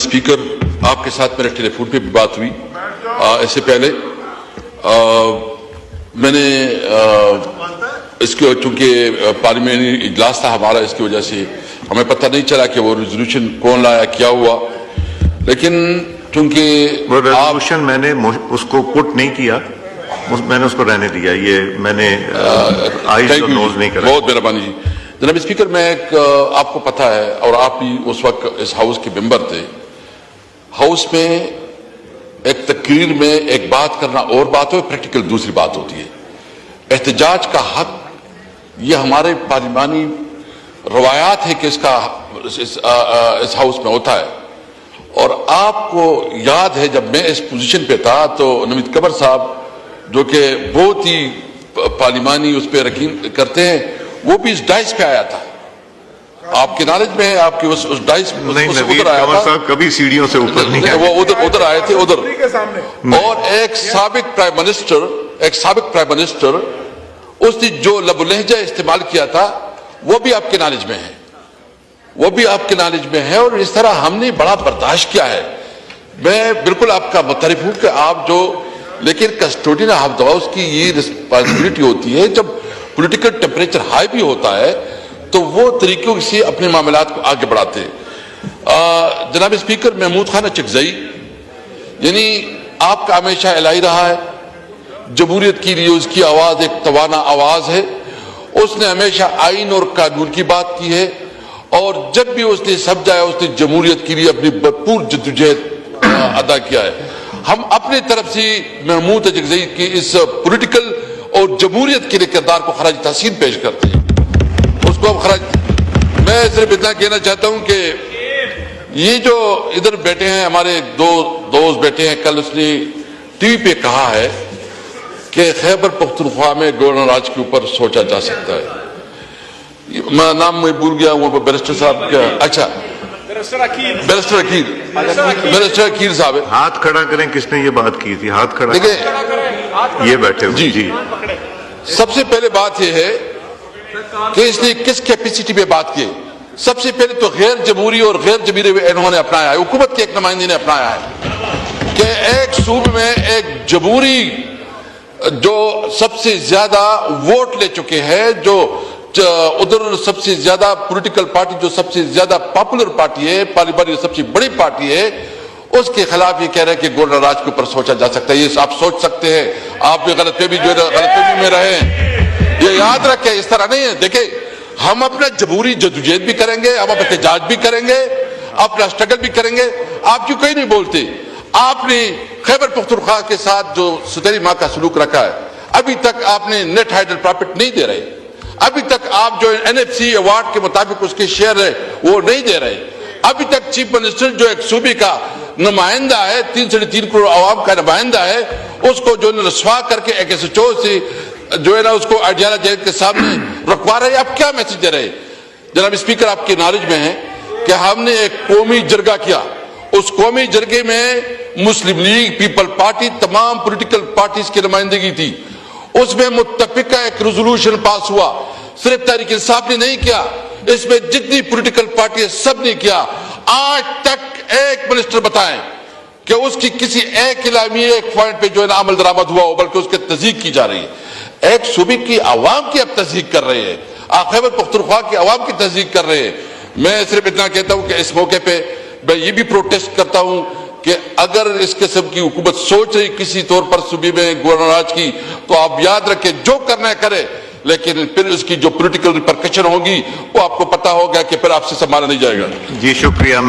Speaker, आपके साथ मेरे टेलीफोन पे भी बात हुई। इससे पहले मैंने इसको, चूंकि पार्लियामेंट्री इजलास था हमारा, इसकी वजह से हमें पता नहीं चला कि वो रेजोल्यूशन कौन लाया, क्या हुआ। लेकिन चूंकि वो रेजोल्यूशन मैंने उसको पुट नहीं किया, मैंने उसको रहने दिया। ये मैंने आईज और नोज नहीं करा। बहुत मेहरबानी जी। जनाब स्पीकर, मैं आपको पता है और आप भी उस वक्त इस हाउस के मेंबर थे। हाउस में एक तकरीर में एक बात करना और बात हो, प्रैक्टिकल दूसरी बात होती है। एहतजाज का हक ये हमारे पार्लिमानी रवायात है कि इसका इस हाउस में होता है। और आपको याद है जब मैं इस पोजीशन पे था तो नवीद कबर साहब, जो कि बहुत ही पार्लिमानी उस पर यकीन करते हैं, वो भी इस डाइस पे आया था। आपके नॉलेज में है, आपके उस डाइस नहीं, नवीद कबर साहब कभी सीढ़ियों से ऊपर नहीं आए। वो उधर आए थे, उधर। और एक साबिक प्राइम मिनिस्टर उसने जो लबो लहजा इस्तेमाल किया था वो भी आपके नॉलेज में है, वो भी आपके नॉलेज में है। और इस तरह हमने बड़ा बर्दाश्त किया है। मैं बिल्कुल आपका मुतरिफ हूं कि आप जो, लेकिन कस्टोडियन ऑफ द हाउस की ये रिस्पॉन्सिबिलिटी होती है, जब पॉलिटिकल टेम्परेचर हाई भी होता है तो वो तरीकों से अपने मामलात को आगे बढ़ाते हैं। जनाब स्पीकर, महमूद खान चकजई, यानी आपका हमेशा इलाही रहा है, जमहूरियत के लिए उसकी आवाज एक तवाना आवाज है। उसने हमेशा आइन और कानून की बात की है और जब भी उसने समझाया उसने जमहूरियत के लिए अपनी भरपूर जद्दोजहद अदा किया है। हम अपने तरफ से महमूद चकजई की इस पॉलिटिकल और जमहूरियत के लिए किरदार को खराज तहसीन पेश करते हैं, उसको हम खराज। मैं सिर्फ इतना कहना चाहता हूं कि ये जो इधर बैठे हैं हमारे दो दोस्त बैठे हैं, कल उसने टीवी पे कहा है कि खैबर पख्तूनख्वा में गवर्नर राज के ऊपर सोचा जा सकता है। मैं नाम में भूल गया, वो बैरिस्टर साहब क्या, अच्छा बैरिस्टर अकील साहब है। हाथ खड़ा करें, किसने ये बात की थी? हाथ खड़ा देखिए, ये बैठे हुए जी। सबसे पहले बात यह है कि इसने किस कैपेसिटी पे बात की। सबसे पहले तो गैर जमहूरी और गैर जमीरी इन्होंने अपनाया है, हुकूमत के एक नुमाइंदे ने अपनाया है कि एक सूबे में एक जमहूरी जो सबसे ज्यादा वोट ले चुके हैं, जो उधर सबसे ज्यादा पॉलिटिकल पार्टी, जो सबसे ज्यादा पॉपुलर पार्टी है, पार्लियामेंट सबसे बड़ी पार्टी है, उसके खिलाफ ये कह रहे हैं कि गवर्नर राज के ऊपर सोचा जा सकता है। ये आप सोच सकते हैं, आप भी गलतफहमी में रहे, ये याद रखें। इस तरह नहीं है। देखिए, हम अपना जमहूरी जद्दोजहद भी करेंगे, हम अपना एहतजाज भी करेंगे, अपना स्ट्रगल भी करेंगे। आप क्यों कहीं नहीं बोलते? आपने खैबर पख्तूनख्वा के साथ जो सुतरी माँ का सलूक रखा है, अभी तक आपने नेट हाइडल प्रॉफिट नहीं दे रहे, अभी तक आप जो NFC अवार्ड के मुताबिक उसके शेयर है वो नहीं दे रहे, अभी तक चीफ मिनिस्टर जो एक सूबे का नुमाइंदा है, 3.5 करोड़ आवाम का नुमाइंदा है, उसको जो रसवा करके एक SHO से जो है ना उसको अडियाला जेल के सामने रखवा रहे। आप क्या मैसेज दे रहे? जनाब स्पीकर, आपके नॉलेज में है कि हमने एक कौमी जरगा किया। उस कौमी जरगे में मुस्लिम लीग, पीपल पार्टी, तमाम पॉलिटिकल पार्टीज की नुमाइंदगी थी। उसमें मुत्तफिका एक रेजोल्यूशन पास हुआ। सिर्फ तहरीक इंसाफ ने नहीं किया, इसमें जितनी पॉलिटिकल पार्टी है सब ने किया। आज तक एक मिनिस्टर बताएं कि उसकी किसी एक इलामी एक पॉइंट पे जो है ना अमल दरामद हुआ हो, बल्कि उसकी तस्दीक की जा रही है। एक सूबे की आवाम की अब तस्दीक कर रहे हैं, आप खैबर पख्तूनख्वा की आवाम की तस्दीक कर रहे हैं। मैं सिर्फ इतना कहता हूं कि इस मौके पे मैं ये भी प्रोटेस्ट करता हूं कि अगर इस किस्म की हुकूमत सोच रही किसी तौर पर सूबे में गवर्नर राज की, तो आप याद रखें जो करना है करे, लेकिन फिर उसकी जो पॉलिटिकल रिपरकशन होगी वो आपको पता होगा कि फिर आपसे संभाला नहीं जाएगा। जी शुक्रिया।